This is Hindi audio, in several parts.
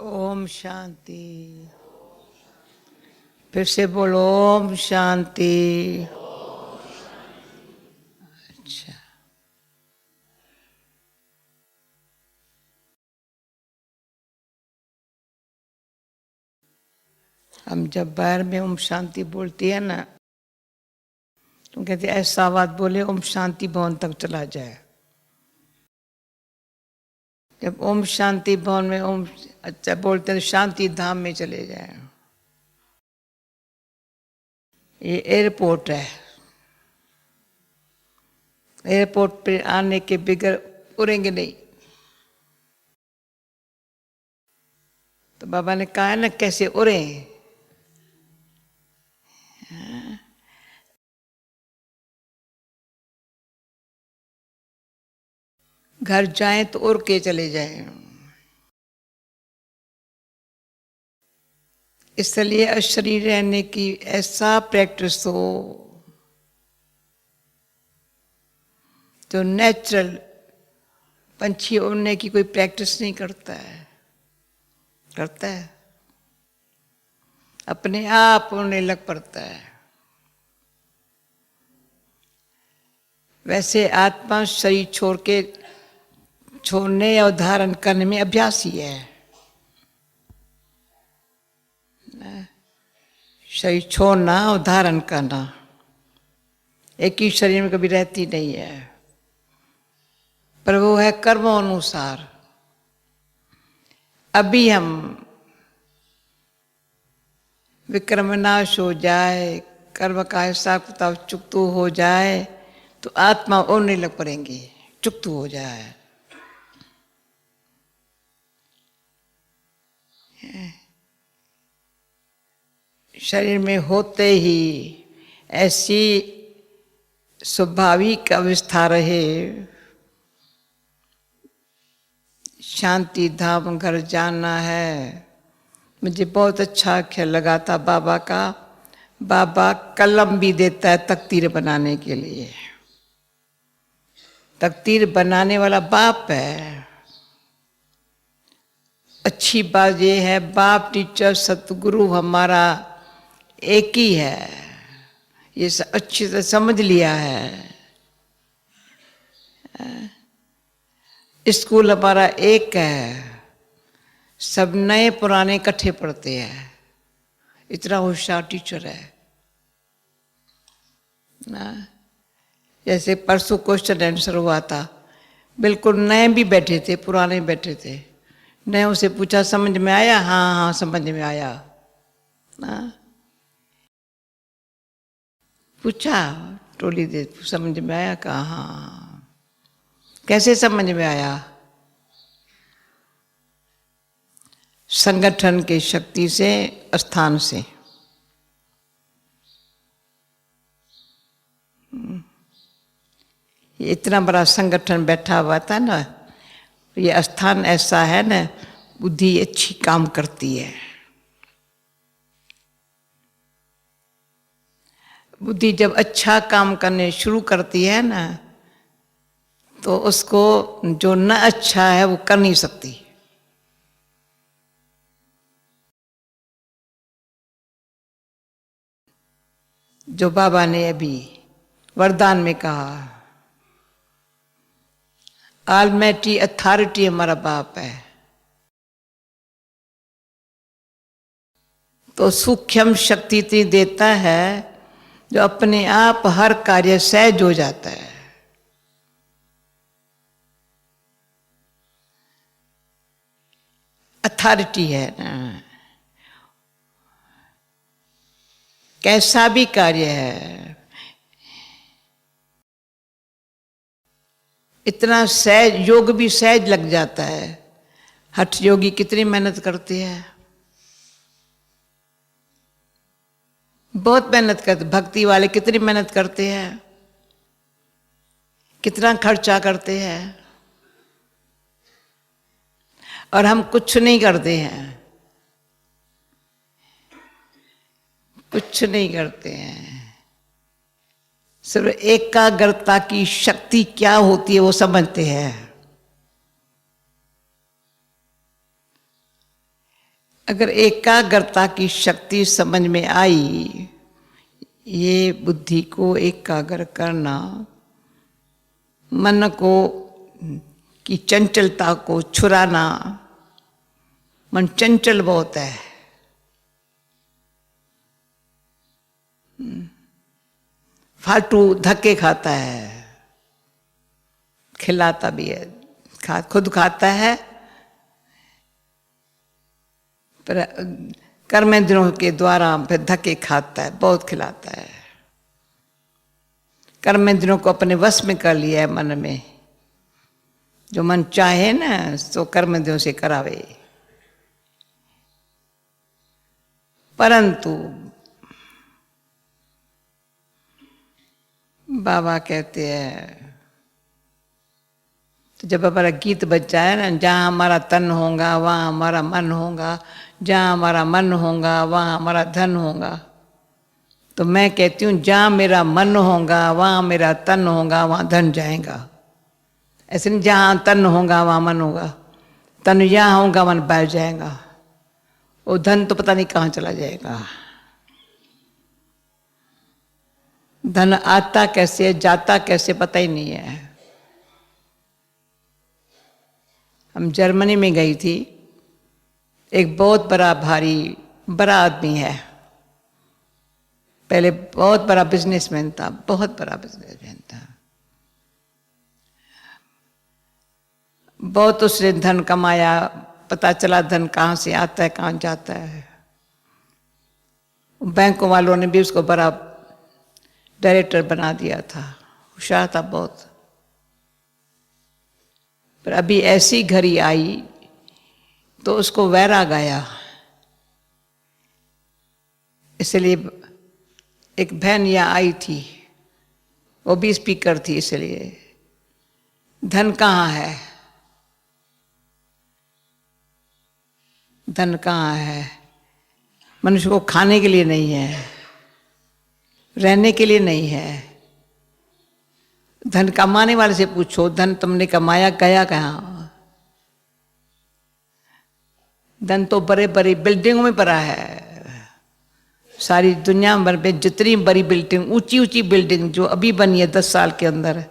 ओम शांति। फिर से बोलो ओम शांति। अच्छा, हम जब बाहर में ओम शांति बोलती है ना, तो कहते ऐसा बात बोले ओम शांति भवन तक चला जाए। जब ओम शांति भवन में ओम अच्छा बोलते हैं तो शांति धाम में चले जाए। ये एयरपोर्ट है, एयरपोर्ट पे आने के बगैर उड़ेंगे नहीं। तो बाबा ने कहा है ना कैसे उड़े। घर जाएं तो उड़ के चले जाएं। इसलिए अशरीर रहने की ऐसा प्रैक्टिस हो तो नेचुरल। पंछी उड़ने की कोई प्रैक्टिस नहीं करता है, करता है अपने आप उड़ने लग पड़ता है। वैसे आत्मा शरीर छोड़ने या धारण करने में अभ्यासी है। शरीर छोड़ना और धारण करना एक ही शरीर में कभी रहती नहीं है, पर वो है कर्मों अनुसार। अभी हम विक्रम नाश हो जाए, कर्म का हिसाब किताब चुकतू हो जाए तो आत्मा उड़ने लग पड़ेंगे, चुकतू हो जाए। शरीर में होते ही ऐसी स्वाभाविक अवस्था रहे, शांति धाम घर जाना है। मुझे बहुत अच्छा ख्याल लगा था बाबा का। बाबा कलम भी देता है तकदीर बनाने के लिए। तकदीर बनाने वाला बाप है। अच्छी बात यह है बाप टीचर सतगुरु हमारा एक ही है, ये अच्छी तरह समझ लिया है। स्कूल हमारा एक है, सब नए पुराने इकट्ठे पढ़ते हैं। इतना होशियार टीचर है ना। जैसे परसों क्वेश्चन आंसर हुआ था, बिल्कुल नए भी बैठे थे पुराने बैठे थे। नयों से पूछा समझ में आया, हाँ हाँ समझ में आया ना। पूछा टोली दे समझ में आया, कहा हाँ। कैसे समझ में आया? संगठन की शक्ति से, स्थान से। ये इतना बड़ा संगठन बैठा हुआ था ना, ये स्थान ऐसा है ना, बुद्धि अच्छी काम करती है। बुद्धि जब अच्छा काम करने शुरू करती है ना, तो उसको जो न अच्छा है वो कर नहीं सकती। जो बाबा ने अभी वरदान में कहा, ऑलमाइटी अथॉरिटी हमारा बाप है, तो सूक्ष्म शक्ति इतनी देता है जो अपने आप हर कार्य सहज हो जाता है। अथॉरिटी है ना, कैसा भी कार्य है इतना सहज, योग भी सहज लग जाता है। हठ योगी कितनी मेहनत करते हैं, बहुत मेहनत करते। भक्ति वाले कितनी मेहनत करते हैं, कितना खर्चा करते हैं, और हम कुछ नहीं करते हैं, कुछ नहीं करते हैं। सिर्फ एकाग्रता की शक्ति क्या होती है वो समझते हैं। अगर एकाग्रता की शक्ति समझ में आई, ये बुद्धि को एकाग्र करना, मन को की चंचलता को छुड़ाना। मन चंचल बहुत है, फालतू धक्के खाता है, खिलाता भी है, खुद खाता है, पर कर्मेंद्रियों के द्वारा फिर धक्के खाता है, बहुत खिलाता है। कर्मेंद्रियों को अपने वश में कर लिया है मन में, जो मन चाहे ना तो कर्मेंद्रियों से करावे। परंतु बाबा कहते हैं, तो जब हमारा गीत बज जाए ना, जहाँ हमारा तन होगा वहाँ हमारा मन होगा, जहाँ हमारा मन होगा वहाँ हमारा धन होगा। तो मैं कहती हूँ जहाँ मेरा मन होगा वहाँ मेरा तन होगा, वहाँ धन जाएगा। ऐसे नहीं जहाँ तन होगा वहाँ मन होगा, तन यहाँ होगा मन बैठ जाएगा, वो धन तो पता नहीं कहाँ चला जाएगा। धन आता कैसे जाता कैसे पता ही नहीं है। हम जर्मनी में गई थी, एक बहुत बड़ा आदमी है, पहले बहुत बड़ा बिजनेसमैन था, बहुत बड़ा बिजनेसमैन था, बहुत उसने धन कमाया, पता चला धन कहाँ से आता है कहाँ जाता है। बैंकों वालों ने भी उसको बड़ा डायरेक्टर बना दिया था, होशियार था बहुत। पर अभी ऐसी घड़ी आई तो उसको वैराग आया, इसलिए एक बहन यहाँ आई थी, वो भी स्पीकर थी, इसलिए धन कहाँ है, धन कहाँ है। मनुष्य को खाने के लिए नहीं है, रहने के लिए नहीं है। धन कमाने वाले से पूछो, धन तुमने कमाया गया कहाँ? धन तो बड़े बड़ी बिल्डिंगों में पड़ा है। सारी दुनिया भर में जितनी बड़ी बिल्डिंग, ऊंची ऊंची बिल्डिंग जो अभी बनी है 10 साल के अंदर,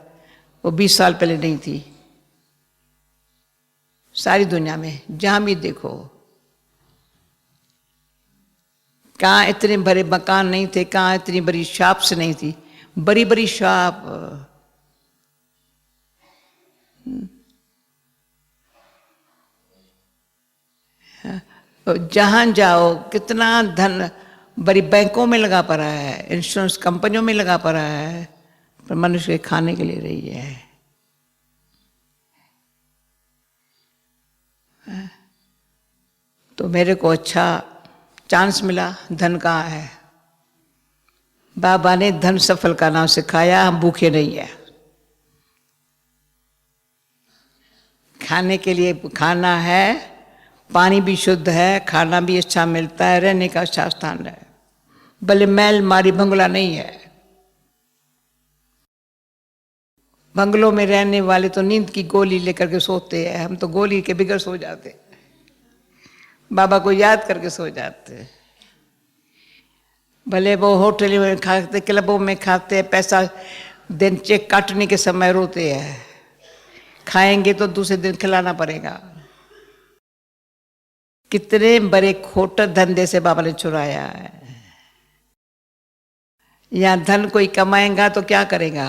वो 20 साल पहले नहीं थी। सारी दुनिया में जहां भी देखो, कहाँ इतने बड़े मकान नहीं थे, कहाँ इतनी बड़ी शॉप्स नहीं थी, बड़ी बड़ी शॉप। जहां जाओ कितना धन बड़ी बैंकों में लगा पड़ा है, इंश्योरेंस कंपनियों में लगा पड़ा है, पर मनुष्य के खाने के लिए रही है। तो मेरे को अच्छा चांस मिला, धन कहाँ है। बाबा ने धन सफल का नाम सिखाया, हम भूखे नहीं है। खाने के लिए खाना है, पानी भी शुद्ध है, खाना भी अच्छा मिलता है, रहने का अच्छा स्थान है, भले महल मारी बंगला नहीं है। बंगलों में रहने वाले तो नींद की गोली लेकर के सोते हैं, हम तो गोली के बिगड़ सो जाते, बाबा को याद करके सो जाते। भले वो होटल में खाते, क्लबों में खाते, पैसा दिन चेक काटने के समय रोते हैं, खाएंगे तो दूसरे दिन खिलाना पड़ेगा। कितने बड़े खोटे धंधे से बाबा ने चुराया है। यहाँ धन कोई कमाएगा तो क्या करेगा?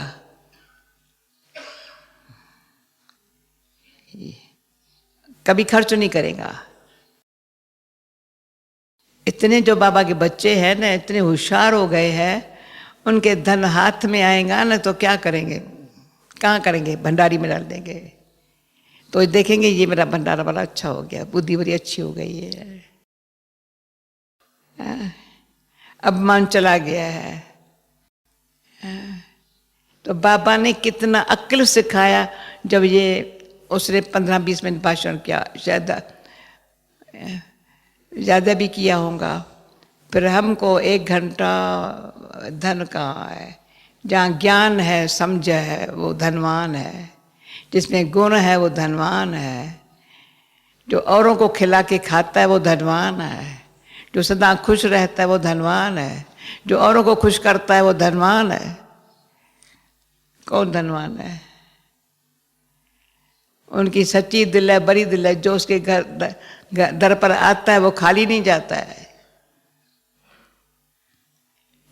कभी खर्च नहीं करेगा। इतने जो बाबा के बच्चे हैं ना, इतने होशियार हो गए हैं, उनके धन हाथ में आएगा ना तो क्या करेंगे? कहाँ करेंगे? भंडारी में डाल देंगे। तो देखेंगे ये मेरा भंडारा बड़ा अच्छा हो गया, बुद्धि बड़ी अच्छी हो गई है, अब मन चला गया है। तो बाबा ने कितना अक्ल सिखाया। जब ये उसने 15-20 मिनट भाषण किया, शायद ज़्यादा भी किया होगा, फिर हमको 1 घंटा धन कहाँ है। जहाँ ज्ञान है, समझ है, वो धनवान है। जिसमें गुण है वो धनवान है। जो औरों को खिला के खाता है वो धनवान है, जो सदा खुश रहता है वो धनवान है, जो औरों को खुश करता है वो धनवान है। कौन धनवान है? उनकी सच्ची दिल है, बड़ी दिल है, जो उसके घर दर पर आता है वो खाली नहीं जाता है,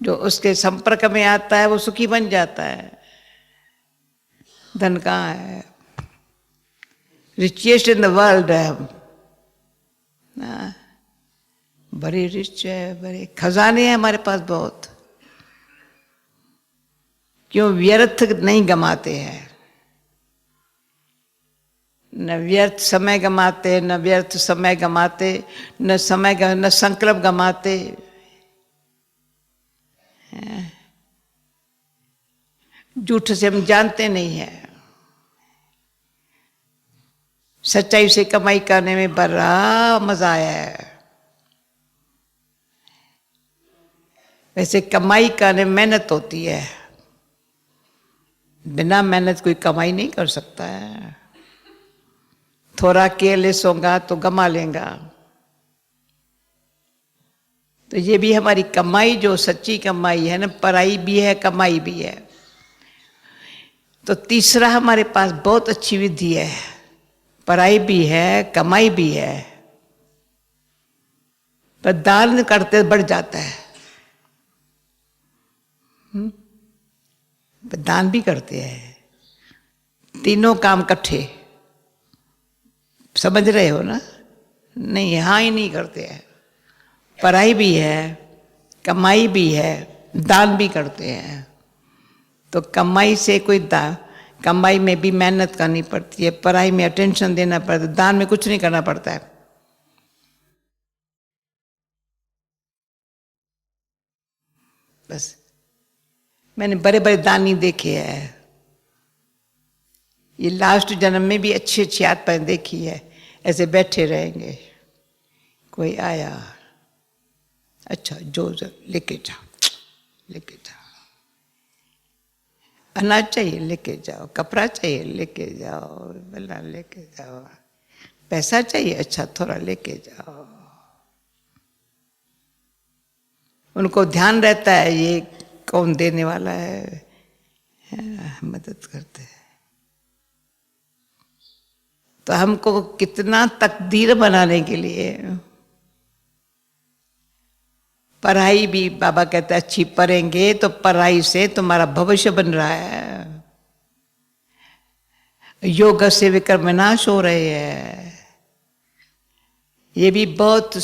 जो उसके संपर्क में आता है वो सुखी बन जाता है। धन कहाँ है? रिचेस्ट इन द वर्ल्ड है हम, बड़े रिच है, बड़े खजाने हैं हमारे पास बहुत। क्यों? व्यर्थ नहीं गमाते हैं, न व्यर्थ समय गमाते, न व्यर्थ समय गमाते, न समय न संकल्प गमाते। झूठ से हम जानते नहीं हैं, सच्चाई से कमाई करने में बड़ा मजा आया है। वैसे कमाई करने में मेहनत होती है, बिना मेहनत कोई कमाई नहीं कर सकता है। थोड़ा केयरलेस होगा तो गमा लेगा। तो ये भी हमारी कमाई, जो सच्ची कमाई है ना, पराई भी है कमाई भी है। तो तीसरा हमारे पास बहुत अच्छी विधि है, पराई भी है कमाई भी है, पर दान करते बढ़ जाता है। दान भी करते हैं, तीनों काम इकट्ठे, समझ रहे हो ना? नहीं, हाँ ही नहीं करते हैं। पढ़ाई भी है, कमाई भी है, दान भी करते हैं। तो कमाई से कोई कमाई में भी मेहनत करनी पड़ती है, पढ़ाई में अटेंशन देना पड़ता है, दान में कुछ नहीं करना पड़ता है। बस मैंने बड़े बड़े दानी देखे हैं, ये लास्ट जन्म में भी अच्छी अच्छी आत्माएं देखी है। ऐसे बैठे रहेंगे, कोई आया, अच्छा जो लेके जाओ, लेके जाओ, अनाज चाहिए लेके जाओ, कपड़ा चाहिए लेके जाओ, बल्ला लेके जाओ, पैसा चाहिए, अच्छा थोड़ा लेके जाओ। उनको ध्यान रहता है ये कौन देने वाला है, मदद करते हैं। तो हमको कितना तकदीर बनाने के लिए पढ़ाई भी, बाबा कहते हैं अच्छी पढ़ेंगे तो पढ़ाई से तुम्हारा भविष्य बन रहा है। योग से विकर्म विनाश हो रहे हैं। ये भी बहुत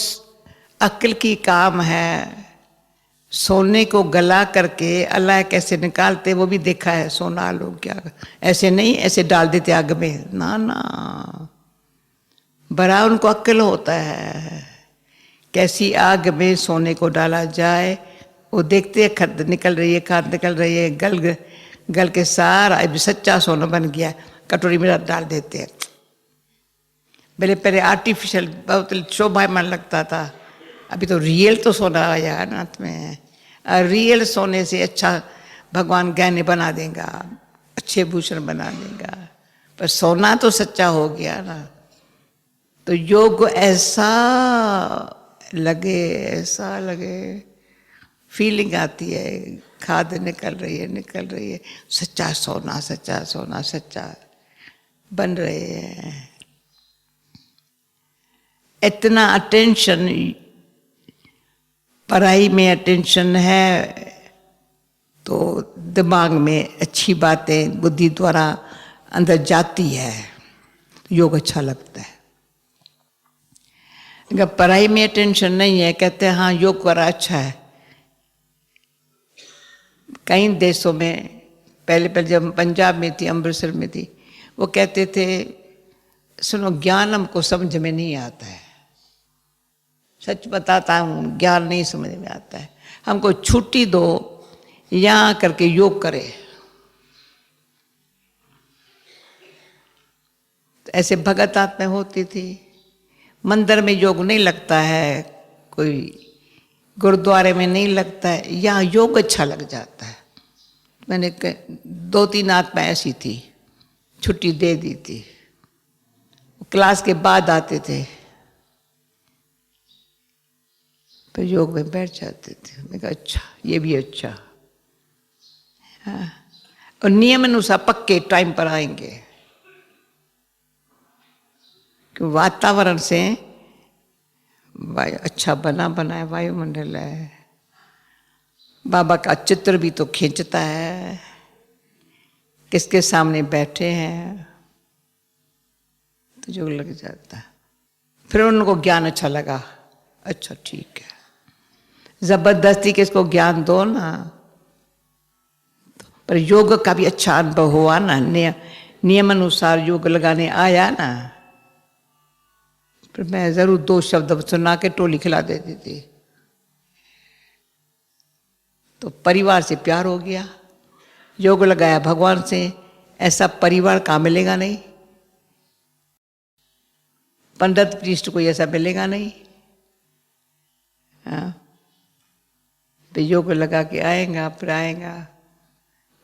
अक्ल की काम है। सोने को गला करके अल्लाह कैसे निकालते वो भी देखा है। सोना लोग क्या ऐसे नहीं, ऐसे डाल देते आग में, ना ना, बड़ा उनको अक्ल होता है कैसी आग में सोने को डाला जाए। वो देखते हैं खद निकल रही है, खाद निकल रही है, गल के सारा अब सच्चा सोना बन गया, कटोरी में डाल देते हैं। पहले आर्टिफिशियल बहुत शोभायमान लगता था, अभी तो रियल तो सोना आया है नाथ में। रियल सोने से अच्छा भगवान गहने बना देगा, अच्छे भूषण बना देगा, पर सोना तो सच्चा हो गया ना। तो योग ऐसा लगे, फीलिंग आती है, खाद निकल रही है, सच्चा सोना सच्चा बन रहे हैं। इतना अटेंशन, पढ़ाई में अटेंशन है तो दिमाग में अच्छी बातें बुद्धि द्वारा अंदर जाती है, योग अच्छा लगता है। अगर पढ़ाई में अटेंशन नहीं है, कहते हैं हाँ योग करा अच्छा है। कई देशों में पहले जब पंजाब में थी, अमृतसर में थी, वो कहते थे सुनो ज्ञान हमको समझ में नहीं आता है, सच बताता हूँ ज्ञान नहीं समझ में आता है, हमको छुट्टी दो यहाँ करके योग करे। तो ऐसे भगत आत्मा होती थी। मंदिर में योग नहीं लगता है, कोई गुरुद्वारे में नहीं लगता है, यहाँ योग अच्छा लग जाता है। मैंने 2-3 आत्मा ऐसी थी, छुट्टी दे दी थी। क्लास के बाद आते थे, तो योग में बैठ जाते थे। मैं कहा अच्छा, ये भी अच्छा। हाँ। और नियम अनुसार पक्के टाइम पर आएंगे, कि वातावरण से वायु अच्छा बना बनाया वायुमंडल है। बाबा का चित्र भी तो खींचता है, किसके सामने बैठे हैं, तो जो लग जाता है। फिर उनको ज्ञान अच्छा लगा, अच्छा ठीक है। जबरदस्ती किसको ज्ञान दो ना, पर योग का भी अच्छा अनुभव हुआ ना, नियम अनुसार योग लगाने आया ना, फिर मैं जरूर 2 शब्द सुना के टोली खिला देती थी। तो परिवार से प्यार हो गया, योग लगाया भगवान से, ऐसा परिवार कहाँ मिलेगा नहीं, पंडित पृष्ठ कोई ऐसा मिलेगा नहीं। हाँ, तो योग लगा के आएगा, फिर आएगा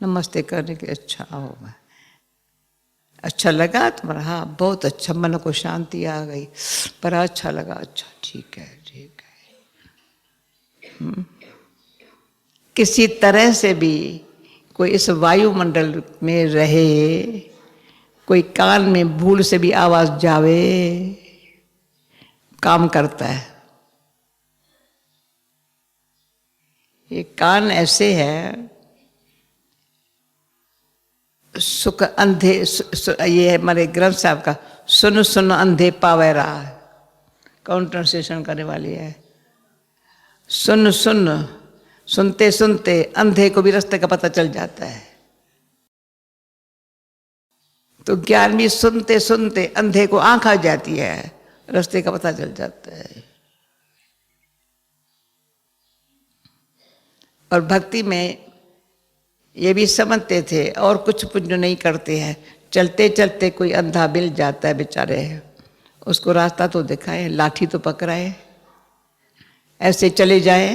नमस्ते करने के, अच्छा होगा, अच्छा लगा तुम्हारा, हाँ बहुत अच्छा, मन को शांति आ गई, पर अच्छा लगा, अच्छा ठीक है ठीक है। किसी तरह से भी कोई इस वायुमंडल में रहे, कोई कान में भूल से भी आवाज जावे, काम करता है। ये कान ऐसे है, सुख अंधे ये है हमारे ग्रंथ साहब का, सुन सुन अंधे पावे राह, कौन ट्रांसलेशन करने वाली है। सुन सुन, सुनते सुनते अंधे को भी रास्ते का पता चल जाता है। तो ज्ञान भी सुनते सुनते अंधे को आंख आ जाती है, रास्ते का पता चल जाता है। और भक्ति में ये भी समझते थे, और कुछ पुण्य नहीं करते हैं, चलते चलते कोई अंधा मिल जाता है बेचारे, उसको रास्ता तो दिखाए, लाठी तो पकड़ाए, ऐसे चले जाए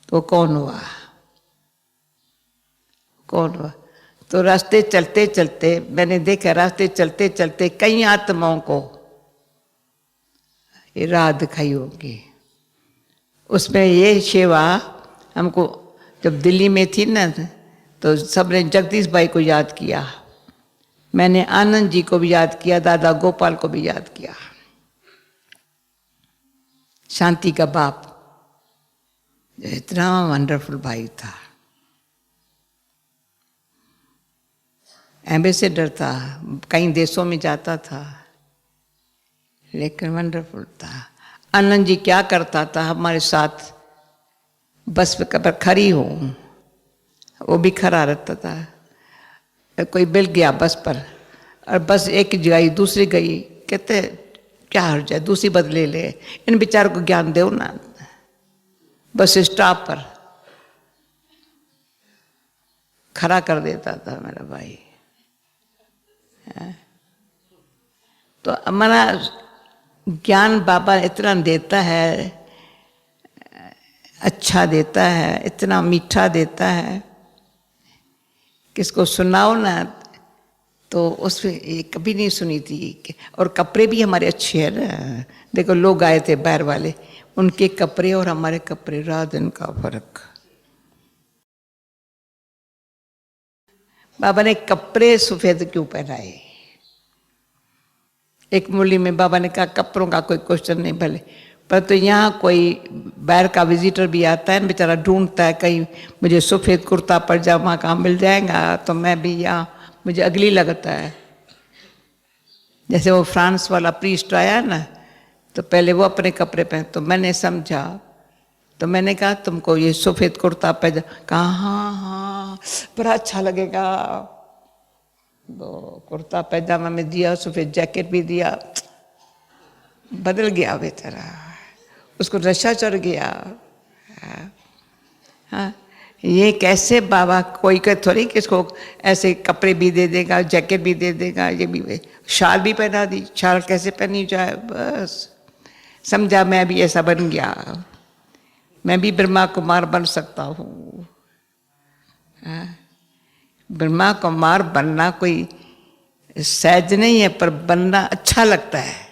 तो कौन हुआ, कौन हुआ। तो रास्ते चलते चलते मैंने देखा, रास्ते चलते चलते कई आत्माओं को ये राह दिखाई होगी। उसमें ये सेवा हमको, जब दिल्ली में थी ना, तो सबने जगदीश भाई को याद किया, मैंने आनंद जी को भी याद किया, दादा गोपाल को भी याद किया, शांति का बाप, इतना वंडरफुल भाई था, एम्बेसडर था, कई देशों में जाता था, लेकिन वंडरफुल था। आनंद जी क्या करता था हमारे साथ, बस पर खड़ी हूँ, वो भी खड़ा रहता था। कोई मिल गया बस पर, और बस एक गई दूसरी गई, कहते क्या हर जाए, दूसरी बदले ले, इन बेचारों को ज्ञान दो ना। बस स्टॉप पर खड़ा कर देता था मेरा भाई। तो हमारा ज्ञान बाबा इतना देता है, अच्छा देता है, इतना मीठा देता है, किसको सुनाओ ना तो उसमें ये कभी नहीं सुनी थी। और कपड़े भी हमारे अच्छे हैं ना, देखो लोग आए थे बाहर वाले, उनके कपड़े और हमारे कपड़े, रात दिन का फर्क। बाबा ने कपड़े सफेद क्यों पहनाए, एक मुरली में बाबा ने कहा कपड़ों का कोई क्वेश्चन नहीं भले, पर तो यहाँ कोई बाहर का विजिटर भी आता है, बेचारा ढूंढता है कहीं मुझे सफ़ेद कुर्ता पजामा कहाँ मिल जाएगा, तो मैं भी यहाँ, मुझे अगली लगता है। जैसे वो फ्रांस वाला प्रीस्ट आया ना, तो पहले वो अपने कपड़े पहन, तो मैंने समझा, तो मैंने कहा तुमको ये सफ़ेद कुर्ता पजामा, कहा हाँ हाँ बड़ा अच्छा लगेगा। तो कुर्ता पैजामा में दिया, सफ़ेद जैकेट भी दिया, बदल गया बेचारा, उसको नशा चढ़ गया। हाँ, ये कैसे बाबा, कोई का थोड़ी किसको ऐसे कपड़े भी दे देगा, जैकेट भी दे देगा, ये भी शाल भी पहना दी, शाल कैसे पहनी जाए, बस समझा मैं भी ऐसा बन गया, मैं भी ब्रह्मा कुमार बन सकता हूँ। ब्रह्मा कुमार बनना कोई सहज नहीं है, पर बनना अच्छा लगता है।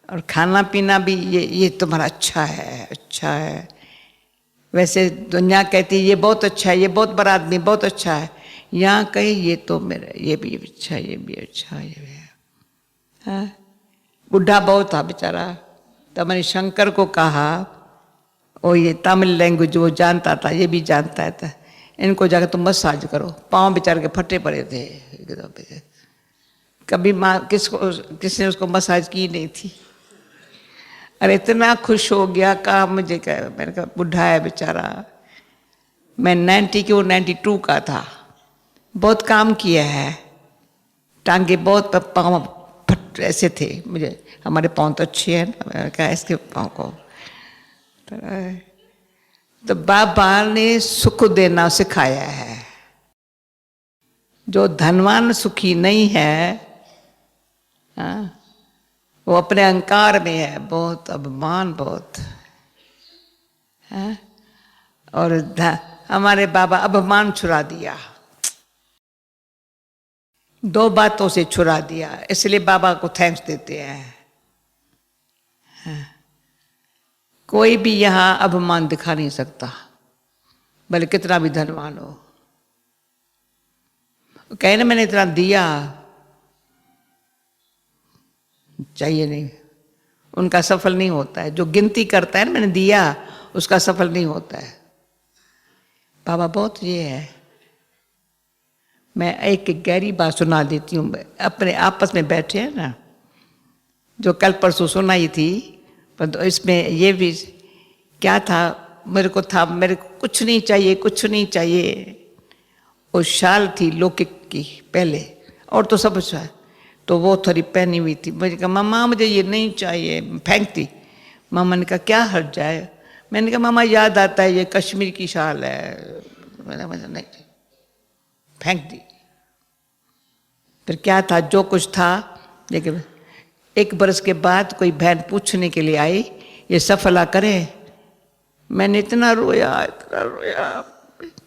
और खाना पीना भी ये तुम्हारा अच्छा है, अच्छा है। वैसे दुनिया कहती है ये बहुत अच्छा है, ये बहुत बड़ा आदमी, बहुत अच्छा है। यहाँ कहे ये तो मेरा, ये भी अच्छा, ये भी अच्छा, ये भी है। हाँ? बुढ़ा बहुत था बेचारा, तो मैंने शंकर को कहा, और ये तमिल लैंग्वेज वो जानता था, ये भी जानता है, था इनको जाकर तुम मसाज करो। पाँव बेचारे के फटे पड़े थे एकदम। कभी माँ किसने उसको मसाज की नहीं थी। अरे इतना खुश हो गया, कहा मुझे कहा, मैंने कहा बुढ़ा है बेचारा। मैं 90 की, वो 92 का था। बहुत काम किया है, टांगे बहुत, पाँव फट ऐसे थे मुझे। हमारे पाँव तो अच्छे हैं ना, मैंने कहा इसके पाँव को। तो बाबा ने सुख देना सिखाया है। जो धनवान सुखी नहीं है, हाँ, वो अपने अहंकार में है, बहुत अभिमान बहुत है। और हमारे बाबा अभिमान छुड़ा दिया, 2 बातों से छुड़ा दिया, इसलिए बाबा को थैंक्स देते हैं। हाँ। कोई भी यहाँ अभिमान दिखा नहीं सकता, भले कितना भी धनवान हो। कहे ना मैंने इतना दिया, चाहिए नहीं, उनका सफल नहीं होता है। जो गिनती करता है ना मैंने दिया, उसका सफल नहीं होता है। बाबा बहुत ये है। मैं एक गहरी बात सुना देती हूँ, अपने आपस में बैठे हैं ना, जो कल परसों सुनाई थी, पर इसमें ये भी क्या था, मेरे को कुछ नहीं चाहिए, कुछ नहीं चाहिए। वो शाल थी लौकिक की पहले, और तो सब अच्छा है, तो वो थोड़ी पहनी हुई थी। मुझे कहा मामा मुझे ये नहीं चाहिए, फेंक दी। मामा ने कहा क्या हट जाए। मैंने कहा मामा याद आता है ये कश्मीर की शाल है। मैंने नहीं, फेंक दी। फिर क्या था, जो कुछ था। लेकिन 1 बरस के बाद कोई बहन पूछने के लिए आई, ये सफला करे। मैंने इतना रोया,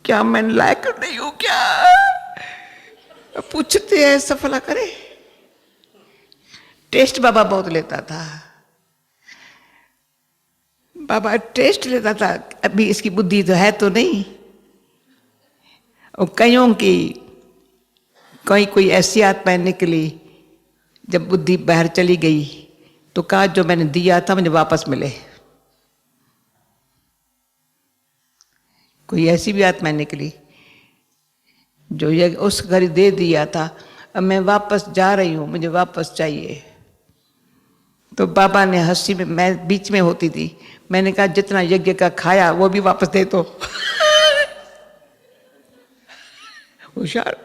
क्या मैं लायक नहीं हूं क्या? पूछते हैं सफला करे। टेस्ट बाबा बहुत लेता था, बाबा टेस्ट लेता था। अभी इसकी बुद्धि तो है तो नहीं। और कईयों की कोई ऐसी आत्माएं निकली, जब बुद्धि बाहर चली गई तो कहा जो मैंने दिया था मुझे वापस मिले। कोई ऐसी भी आत्माएं निकली जो ये उस घर दे दिया था, अब मैं वापस जा रही हूं, मुझे वापस चाहिए। तो बाबा ने हंसी में, मैं बीच में होती थी, मैंने कहा जितना यज्ञ का खाया वो भी वापस दे दो। होशियार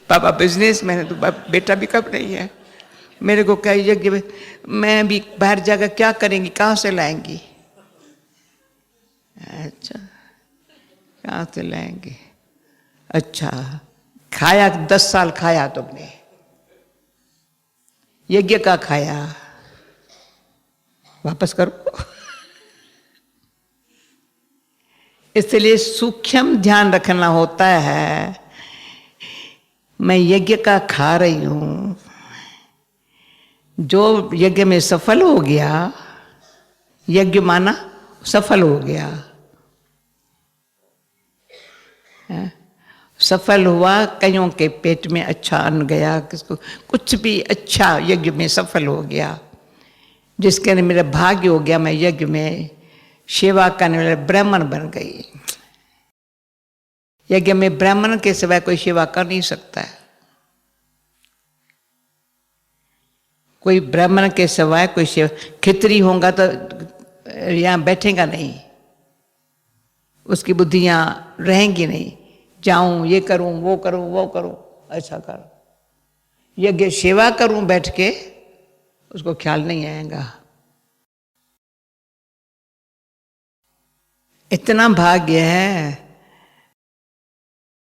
बाबा बिजनेस मैन, तो बेटा भी कब नहीं है। मेरे को क्या यज्ञ में, मैं भी बाहर जाकर क्या करेंगी, कहाँ से लाएंगी? अच्छा, कहाँ से लाएंगे? अच्छा, खाया 10 साल खाया तुमने, यज्ञ का खाया, वापस करो। इसलिए सूक्ष्म ध्यान रखना होता है। मैं यज्ञ का खा रही हूं, जो यज्ञ में सफल हो गया, यज्ञ माना सफल हो गया, है? सफल हुआ, कईयों के पेट में अच्छा अन्न गया, किसको कुछ भी अच्छा यज्ञ में सफल हो गया। जिसके लिए मेरा भाग्य हो गया, मैं यज्ञ में सेवा करने वाले ब्राह्मण बन गई। यज्ञ में ब्राह्मण के सिवाय कोई सेवा कर नहीं सकता है। कोई ब्राह्मण के सिवाय कोई सेवा, खितरी होगा तो यहाँ बैठेगा नहीं, उसकी बुद्धि यहाँ रहेंगी नहीं। जाऊं ये करूं, वो करूं, वो करूं, ऐसा कर। यज्ञ सेवा करूं बैठ के, उसको ख्याल नहीं आएगा। इतना भाग्य है,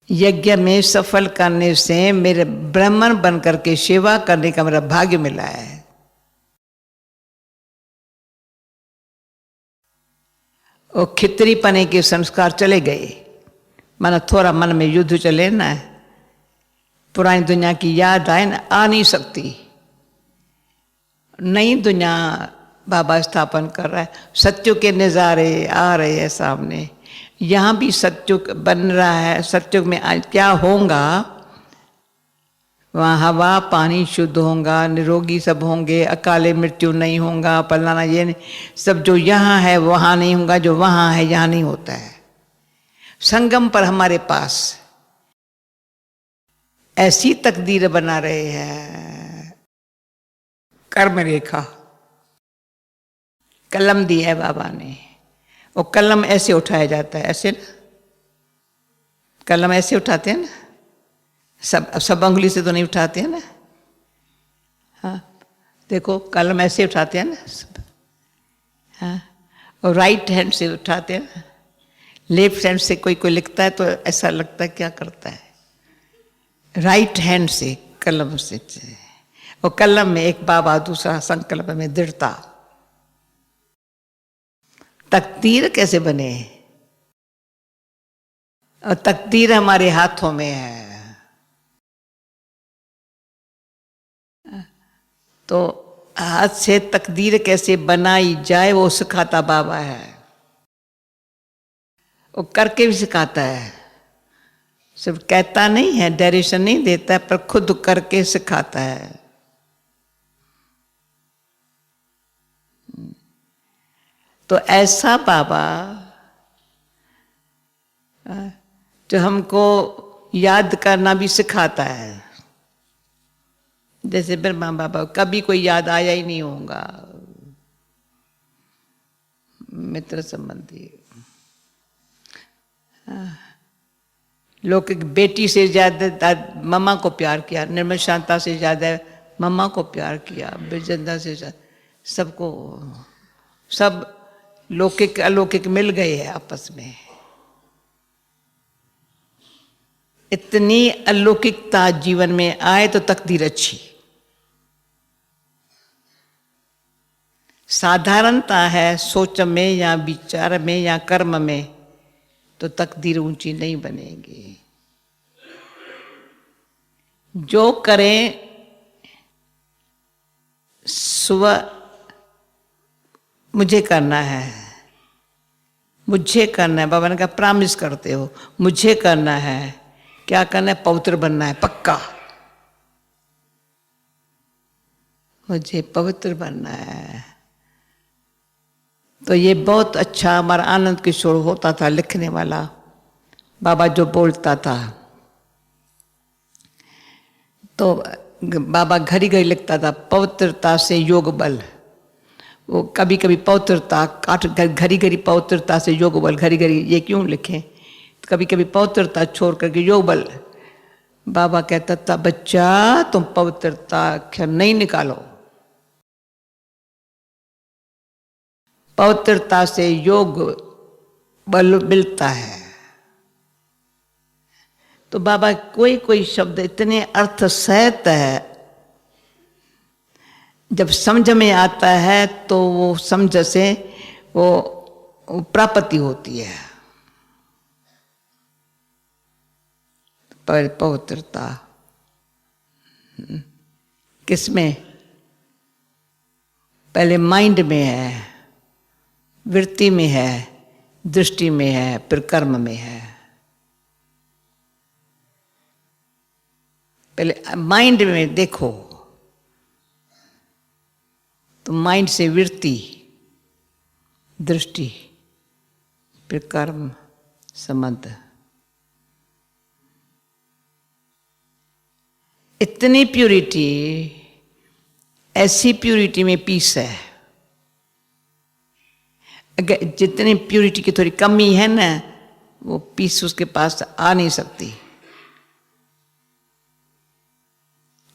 यज्ञ में सफल करने से मेरे ब्राह्मण बन करके सेवा करने का मेरा भाग्य मिला है। और खितरी पने के संस्कार चले गए, माना थोड़ा मन में युद्ध चले ना, पुरानी दुनिया की याद आए ना, आ नहीं सकती। नई दुनिया बाबा स्थापन कर रहा है, सत्युग के नज़ारे आ रहे हैं सामने। यहाँ भी सत्युग बन रहा है। सत्युग में क्या होगा, वहाँ हवा पानी शुद्ध होगा, निरोगी सब होंगे, अकाले मृत्यु नहीं होगा, फलाना ये नहीं, सब जो यहाँ है वहाँ नहीं होगा, जो वहाँ है यहाँ नहीं होता है। संगम पर हमारे पास ऐसी तकदीर बना रहे हैं। कर्म रेखा कलम दी है बाबा ने, वो कलम ऐसे उठाया जाता है, ऐसे ना, कलम ऐसे उठाते हैं ना, सब अंगुली से तो नहीं उठाते हैं ना। हाँ देखो, कलम ऐसे उठाते हैं ना सब। हाँ, और राइट हैंड से उठाते हैं ना। लेफ्ट हैंड से कोई कोई लिखता है तो ऐसा लगता है क्या करता है, राइट हैंड से कलम से। वो कलम में एक बाबा, दूसरा संकल्प में दृढ़ता। तकदीर कैसे बने, और तकदीर हमारे हाथों में है। तो हाथ से तकदीर कैसे बनाई जाए वो सिखाता बाबा है। वो करके भी सिखाता है, सिर्फ कहता नहीं है, डायरेक्शन नहीं देता है, पर खुद करके सिखाता है। तो ऐसा बाबा जो हमको याद करना भी सिखाता है। जैसे ब्रह्मा बाबा, कभी कोई याद आया ही नहीं होगा, मित्र संबंधी। लोग एक बेटी से ज्यादा मम्मा को प्यार किया, निर्मल शांता से ज्यादा मम्मा को प्यार किया, बिरजंदा से ज्यादा सबको, सब लौकिक अलौकिक मिल गए हैं आपस में। इतनी अलौकिकता जीवन में आए तो तकदीर अच्छी। साधारणता है सोच में या विचार में या कर्म में, तो तकदीर ऊंची नहीं बनेगी। जो करें सुबह मुझे करना है, मुझे करना है। बाबा ने कहा प्रॉमिस करते हो, मुझे करना है। क्या करना है, पवित्र बनना है, पक्का मुझे पवित्र बनना है। तो ये बहुत अच्छा हमारा आनंद किशोर होता था लिखने वाला। बाबा जो बोलता था तो बाबा घड़ी घड़ी लिखता था, पवित्रता से योग बल। वो कभी कभी पवित्रता काट, घड़ी घड़ी पवित्रता से योग बल, घड़ी घड़ी ये क्यों लिखें, कभी कभी पवित्रता छोड़ करके योग बल। बाबा कहता था बच्चा तुम पवित्रता अक्षर नहीं निकालो, पवित्रता से योग बल मिलता है। तो बाबा कोई कोई शब्द इतने अर्थ सहत है, जब समझ में आता है तो वो समझ से वो प्राप्ति होती है। पवित्रता किसमें, पहले माइंड में है, वृत्ति में है, दृष्टि में है, फिर कर्म में है। पहले माइंड में देखो तो माइंड से वृत्ति, दृष्टि, फिर कर्म संबंध। इतनी प्यूरिटी, ऐसी प्यूरिटी में पीस है। अगर जितनी प्यूरिटी की थोड़ी कमी है ना, वो पीस उसके पास आ नहीं सकती।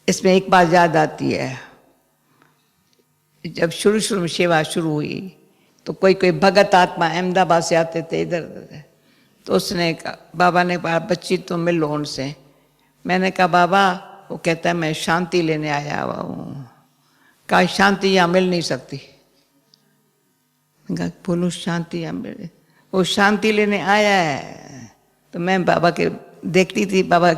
इसमें एक बात याद आती है, जब शुरू शुरू में सेवा शुरू हुई तो कोई कोई भगत आत्मा अहमदाबाद से आते थे इधर, तो उसने कहा, बाबा ने कहा बच्ची तुम मिलो उनसे। मैंने कहा बाबा, वो कहता है मैं शांति लेने आया हुआ हूँ। कहा शांति यहाँ मिल नहीं सकती। बोलूँ शांति यहाँ मिल, वो शांति लेने आया है तो मैं बाबा के देखती थी, बाबा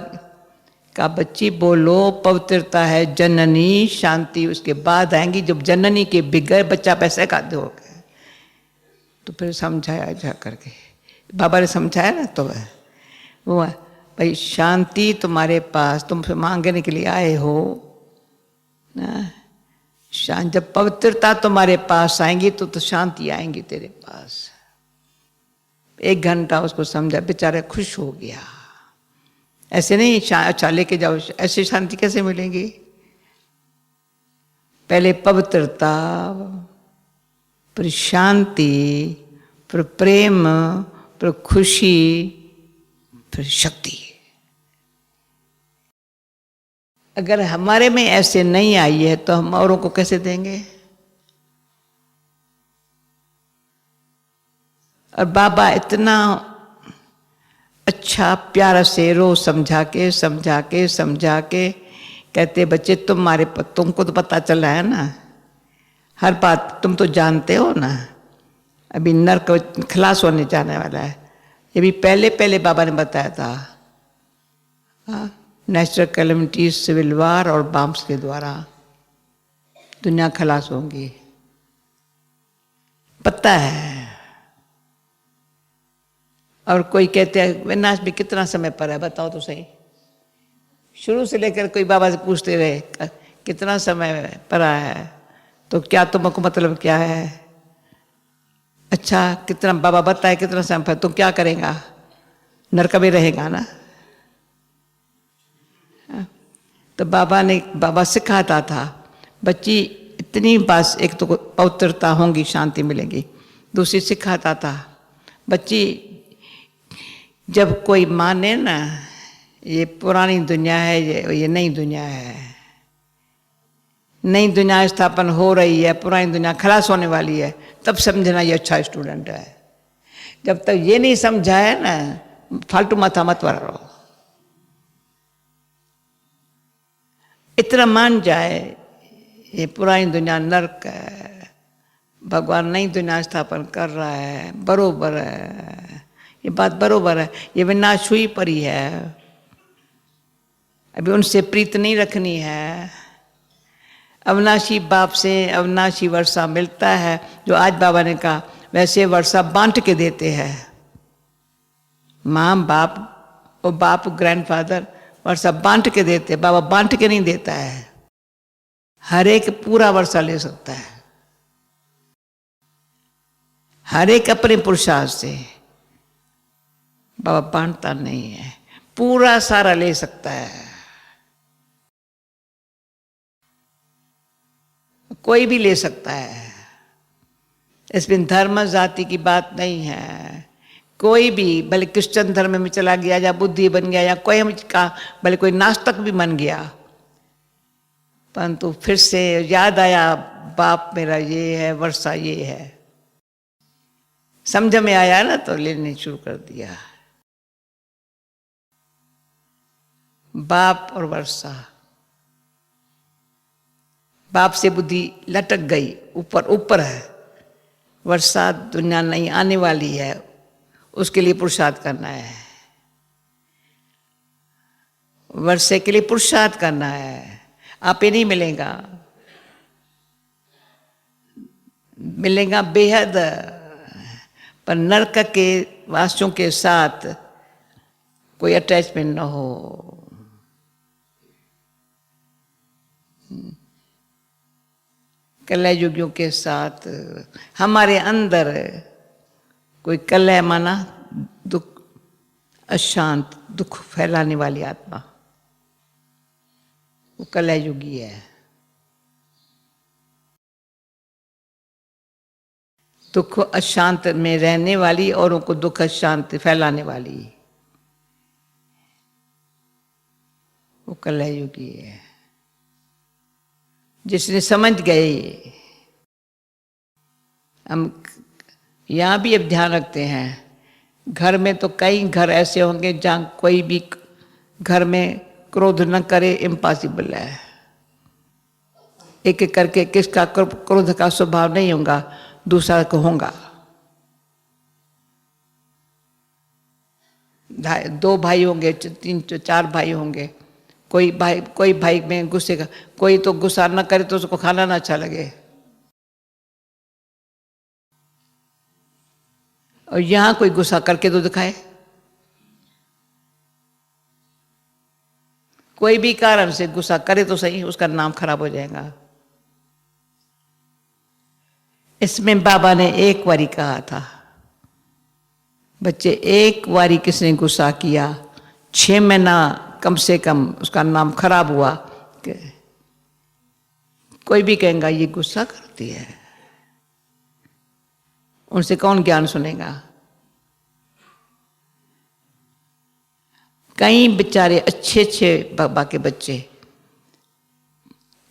का बच्ची बोलो पवित्रता है जननी शांति, उसके बाद आएंगी जब जननी के बिगड़ बच्चा पैसे का दोगे। तो फिर समझाया जा करके बाबा ने समझाया ना, तो वो भाई शांति तुम्हारे पास, तुम मांगने के लिए आए हो ना, शांति जब पवित्रता तुम्हारे पास आएंगी तो शांति आएंगी तेरे पास। 1 घंटा उसको समझा, बेचारा खुश हो गया। ऐसे नहीं अच्छा लेके जाओ, ऐसी शांति कैसे मिलेगी? पहले पवित्रता, फिर शांति, फिर प्रेम, फिर खुशी, फिर शक्ति। अगर हमारे में ऐसे नहीं आई है तो हम औरों को कैसे देंगे? और बाबा इतना अच्छा प्यारा से रोज समझा के कहते, बच्चे तुमको तो पता चला है ना, हर बात तुम तो जानते हो ना, अभी नर्क खलास होने जाने वाला है। ये भी पहले बाबा ने बताया था, नेचुरल कैलेमिटीज, सिविल वार और बम्स के द्वारा दुनिया खलास होंगी, पता है। और कोई कहते हैं विनाश भी कितना समय पर है, बताओ तो सही। शुरू से लेकर कोई बाबा से पूछते रहे कितना समय पर है, तो क्या तुमको मतलब क्या है? अच्छा कितना बाबा बताए कितना समय पर, तुम क्या करेगा? नरक में रहेगा ना। तो बाबा सिखाता था, बच्ची इतनी बात, एक तो पवित्रता होंगी शांति मिलेगी, दूसरी सिखाता था बच्ची जब कोई माने ना ये पुरानी दुनिया है, ये नई दुनिया है, नई दुनिया स्थापन हो रही है, पुरानी दुनिया खलास होने वाली है, तब समझना ये अच्छा स्टूडेंट है। जब तक ये नहीं समझा है ना, फालतू माथा मत मारो। इतना मान जाए ये पुरानी दुनिया नरक है, भगवान नई दुनिया स्थापन कर रहा है, बरोबर है, ये बात बरोबर है, ये विनाश हुई पड़ी है, अभी उनसे प्रीत नहीं रखनी है। अविनाशी बाप से अविनाशी वर्षा मिलता है, जो आज बाबा ने कहा वैसे वर्षा बांट के देते हैं। माँ बाप और बाप ग्रैंडफादर वर्षा बांट के देते हैं, बाबा बांट के नहीं देता है। हर एक पूरा वर्षा ले सकता है, हर एक अपने पुरुषार्थ से, बाबा बांटता नहीं है, पूरा सारा ले सकता है। कोई भी ले सकता है, इसमें धर्म जाति की बात नहीं है। कोई भी, भले क्रिश्चियन धर्म में चला गया या बुद्धि बन गया या कोई का, भले कोई नास्तिक भी बन गया, परंतु फिर से याद आया बाप मेरा ये है, वर्षा ये है, समझ में आया ना, तो लेने शुरू कर दिया। बाप और वर्षा, बाप से बुद्धि लटक गई, ऊपर है, वर्षा दुनिया नहीं आने वाली है, उसके लिए पुरुषार्थ करना है, वर्षे के लिए पुरुषार्थ करना है। आप ही नहीं मिलेगा, मिलेगा बेहद, पर नरक के वासियों के साथ कोई अटैचमेंट न हो। कलह युगियों के साथ हमारे अंदर कोई कलह माना दुख, अशांत, दुख फैलाने वाली आत्मा, वो कलह युगी है। दुख अशांत में रहने वाली, औरों को दुख अशांत फैलाने वाली, वो कलह युगी है। जिसने समझ गए, हम यहाँ भी अब ध्यान रखते हैं, घर में तो कई घर ऐसे होंगे जहाँ कोई भी घर में क्रोध न करे, इम्पॉसिबल है। एक एक करके किसका क्रोध का स्वभाव नहीं होगा, दूसरा को होगा। दो भाई होंगे, तीन चार भाई होंगे, कोई भाई में गुस्से का, कोई तो गुस्सा ना करे तो उसको खाना ना अच्छा लगे। और यहां कोई गुस्सा करके तो दिखाए। कोई भी कारण से गुस्सा करे तो सही, उसका नाम खराब हो जाएगा। इसमें बाबा ने एक बारी कहा था, बच्चे एक बारी किसने गुस्सा किया 6 महीना कम से कम उसका नाम खराब हुआ। कोई भी कहेगा ये गुस्सा करती है, उनसे कौन ज्ञान सुनेगा। कई बेचारे अच्छे अच्छे बाबा के बच्चे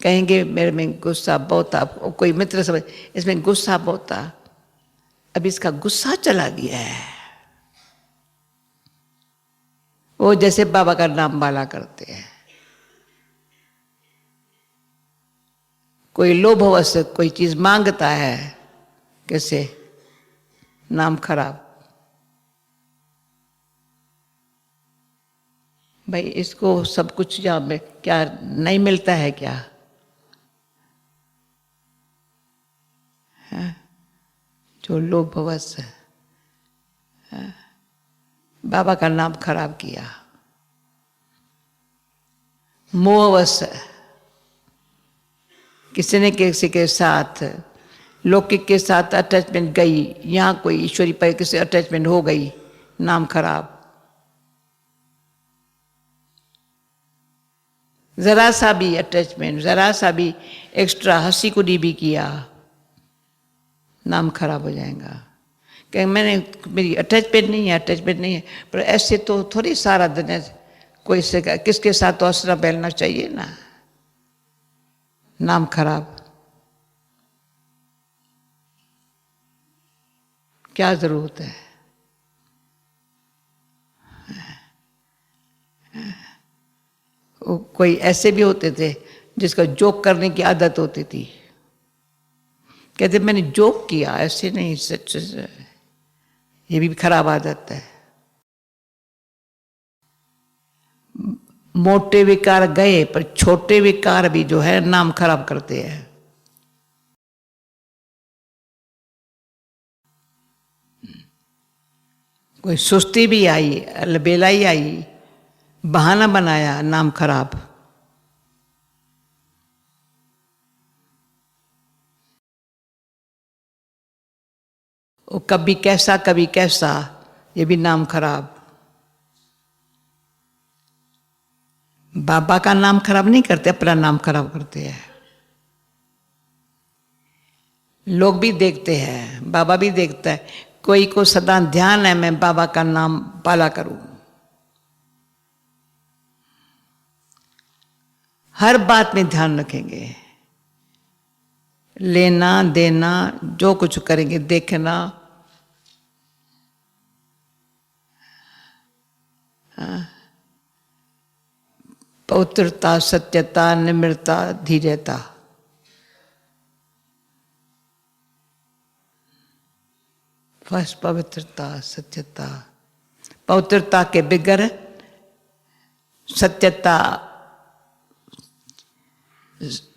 कहेंगे मेरे में गुस्सा बहुत था, कोई मित्र समझ इसमें गुस्सा बहुत था, अब इसका गुस्सा चला गया है। वो जैसे बाबा का नाम बाला करते हैं। कोई लोभवश कोई चीज मांगता है, कैसे नाम खराब। भाई इसको सब कुछ यहाँ क्या नहीं मिलता है क्या? है? जो लोभवश है, बाबा का नाम खराब किया। मोहवश किसी ने किसी के साथ लौकिक के साथ अटैचमेंट गई, यहाँ कोई ईश्वरी पर किसी अटैचमेंट हो गई, नाम खराब। जरा सा भी अटैचमेंट, जरा सा भी एक्स्ट्रा हंसी कुड़ी भी किया, नाम खराब हो जाएगा। कहीं मेरी अटैचमेंट नहीं है, अटैचमेंट नहीं है, पर ऐसे तो थोड़ी सारा दिन है, कोई से किसके साथ तो हंसना बैलना चाहिए ना, नाम खराब। क्या जरूरत है? कोई ऐसे भी होते थे जिसका जोक करने की आदत होती थी, कहते मैंने जोक किया, ऐसे नहीं, सच ये भी खराब आदत है। मोटे विकार गए, पर छोटे विकार भी जो है नाम खराब करते हैं। कोई सुस्ती भी आई, अलबेला ही आई, बहाना बनाया, नाम खराब। वो कभी कैसा, ये भी नाम खराब। बाबा का नाम खराब नहीं करते, अपना नाम खराब करते हैं। लोग भी देखते हैं, बाबा भी देखता है, कोई को सदा ध्यान है मैं बाबा का नाम पाला करूं, हर बात में ध्यान रखेंगे, लेना देना जो कुछ करेंगे, देखना, पवित्रता, सत्यता, निम्रता, धीरता, फर्स्ट पवित्रता, सत्यता। पवित्रता के बगैर सत्यता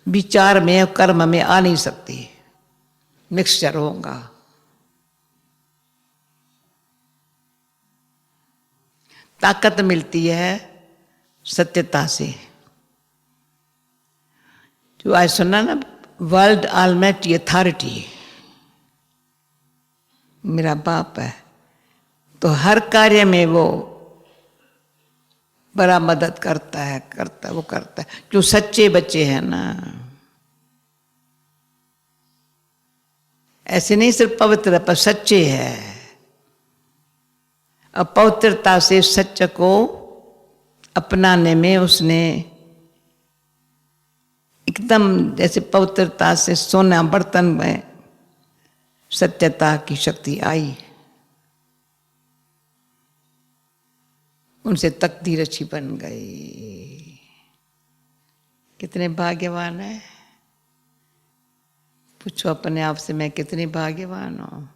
विचार में कर्म में आ नहीं सकती, मिक्सचर होगा। ताकत मिलती है सत्यता से। जो आज सुना ना, वर्ल्ड ऑलमाइटी अथॉरिटी मेरा बाप है, तो हर कार्य में वो बड़ा मदद करता है, वो करता है। जो सच्चे बच्चे हैं ना, ऐसे नहीं सिर्फ पवित्र पर सच्चे हैं। अब पवित्रता से सत्य को अपनाने में उसने एकदम जैसे पवित्रता से सोना बर्तन में सत्यता की शक्ति आई, उनसे तकदीर अच्छी बन गई। कितने भाग्यवान है, पूछो अपने आप से, मैं कितनी भाग्यवान हूं।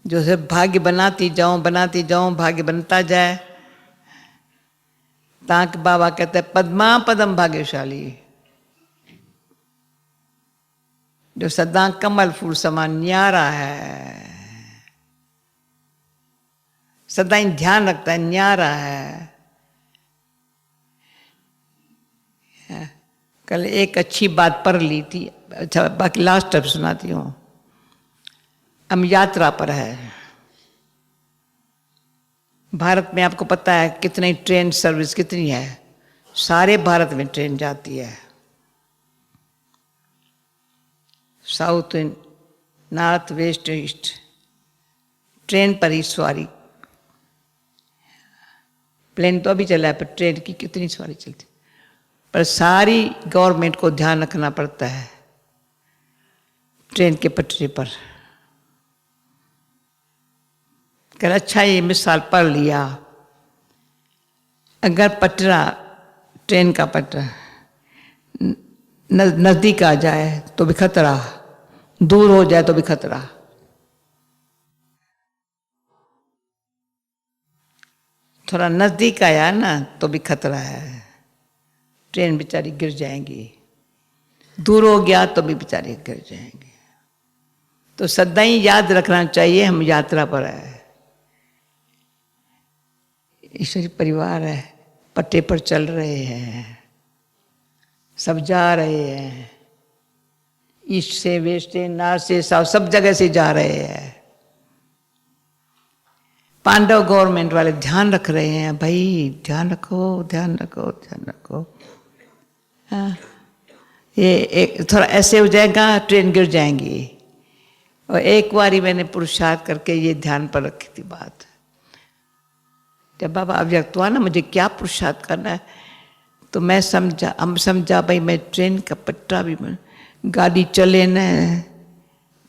जो है भाग्य बनाती जाऊं भाग्य बनता जाए। ताक बाबा कहते हैं पद्मा पदम भाग्यशाली, जो सदा कमल फूल समान न्यारा है, सदा ही ध्यान रखता है, न्यारा है। कल एक अच्छी बात पढ़ ली थी, अच्छा बाकी लास्ट अब सुनाती हूँ। हम यात्रा पर है। भारत में आपको पता है कितनी ट्रेन सर्विस कितनी है, सारे भारत में ट्रेन जाती है, south north west east, train पर ही सवारी। प्लेन तो अभी चला है पर ट्रेन की कितनी सवारी चलती, पर सारी गवर्नमेंट को ध्यान रखना पड़ता है ट्रेन के पटरी पर। कल अच्छा ये मिसाल पढ़ लिया, अगर पटरा ट्रेन का पटरा नजदीक आ जाए तो भी खतरा, दूर हो जाए तो भी खतरा। थोड़ा नजदीक आया ना तो भी खतरा है, ट्रेन बेचारी गिर जाएंगी, दूर हो गया तो भी बेचारी गिर जाएंगी। तो सदा ही याद रखना चाहिए हम यात्रा पर है, ईश्वरी परिवार है, पट्टे पर चल रहे हैं, सब जा रहे हैं, ईस्ट से वेस्ट से नॉर्थ से साउथ सब जगह से जा रहे हैं। पांडव गवर्नमेंट वाले ध्यान रख रहे हैं, भाई ध्यान रखो ध्यान रखो ध्यान रखो। हाँ, ये एक थोड़ा ऐसे हो जाएगा ट्रेन गिर जाएंगी। और एक बारी मैंने पुरुषार्थ करके ये ध्यान पर रखी थी बात, जब बाबा अव्यक्त हुआ ना मुझे क्या पुरुषार्थ करना है, तो मैं समझा भाई मैं ट्रेन का पट्टा भी, गाड़ी चले न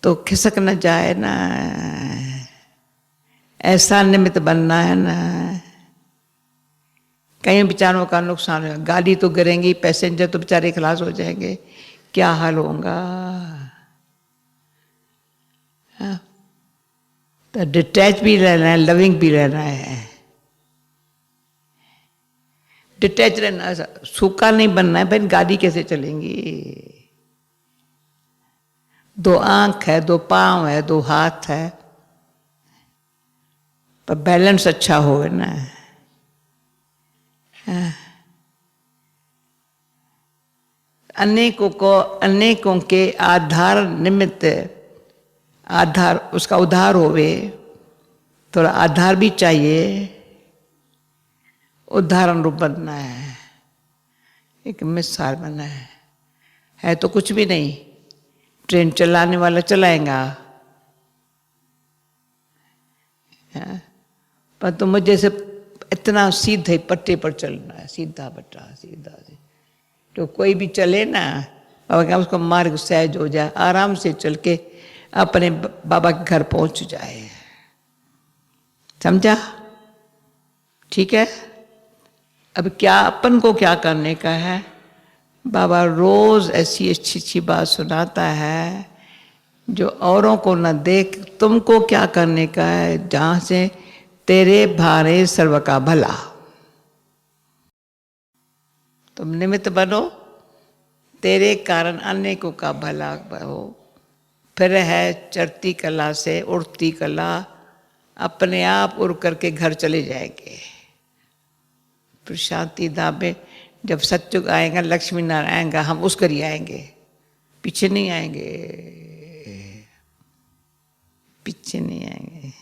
तो खिसक न जाए ना, ऐसा निमित्त बनना है ना, कई बेचारों का नुकसान होगा, गाड़ी तो गिरेंगी, पैसेंजर तो बेचारे खलास हो जाएंगे, क्या हाल होगा। हाँ, तो डिटैच भी रहना है, लविंग भी रहना है। डिटैच रहना, सूखा नहीं बनना है भाई, गाड़ी कैसे चलेंगी। दो आंख है, दो पांव है, दो हाथ है, पर बैलेंस अच्छा हो ना। अनेकों के आधार निमित्त, आधार उसका उद्धार होवे, थोड़ा आधार भी चाहिए, उदाहरण रूप बनना है, एक मिसाल बनना है तो कुछ भी नहीं, ट्रेन चलाने वाला चलाएगा। पर तो मुझे से इतना सीधे पट्टे पर चलना है, सीधा पट्टा सीधा से, तो कोई भी चले ना बाबा उसको मार्ग सहज हो जाए, आराम से चल के अपने बाबा के घर पहुंच जाए। समझा? ठीक है। अब क्या अपन को क्या करने का है, बाबा रोज ऐसी अच्छी अच्छी बात सुनाता है जो औरों को न देख, तुमको क्या करने का है, जहां से तेरे भारे सर्व का भला, तुम निमित्त बनो, तेरे कारण अनेकों का भला हो। फिर है चढ़ती कला से उड़ती कला, अपने आप उड़ करके घर चले जाएंगे। फिर शांति धाम में जब सत्युग आएगा, लक्ष्मी नारायण आएगा, हम उस कर ही आएंगे, पीछे नहीं आएंगे, पीछे नहीं आएंगे।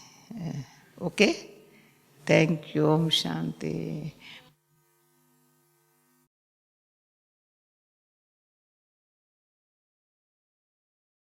Okay, thank you, Om Shanti.